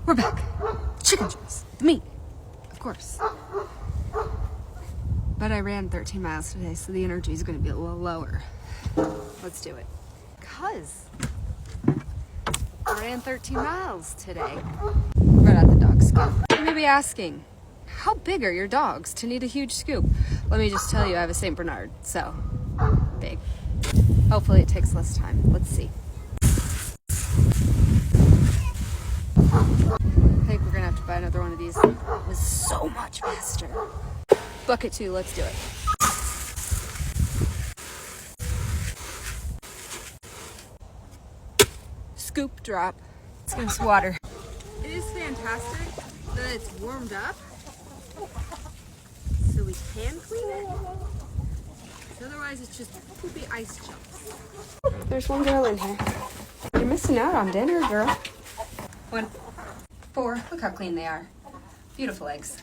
We're back. Chicken chores. Me. Of course. But I ran 13 miles today, so the energy is going to be a little lower. Let's do it. Because I ran 13 miles today. Right out the dog scoop. You may be asking, how big are your dogs to need a huge scoop? Let me just tell you, I have a St. Bernard, so big. Hopefully it takes less time. Let's see. I think we're gonna have to buy another one of these. It was so much faster. Bucket 2, let's do it. Scoop, drop. Let's get us water. It is fantastic that it's warmed up so we can clean it. Otherwise it's just poopy ice chunks. There's one girl in here. You're missing out on dinner, girl. 1, 4, look how clean they are. Beautiful eggs.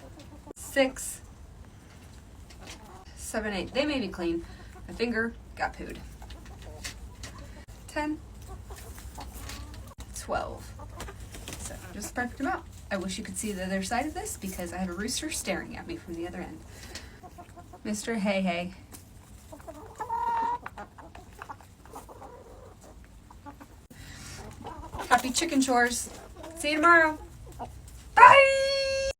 6, 7, 8, they may be clean. My finger got pooed. 10, 12. So just spread them out. I wish you could see the other side of this because I have a rooster staring at me from the other end. Mr. Hey Hey. Happy chicken chores. See you tomorrow.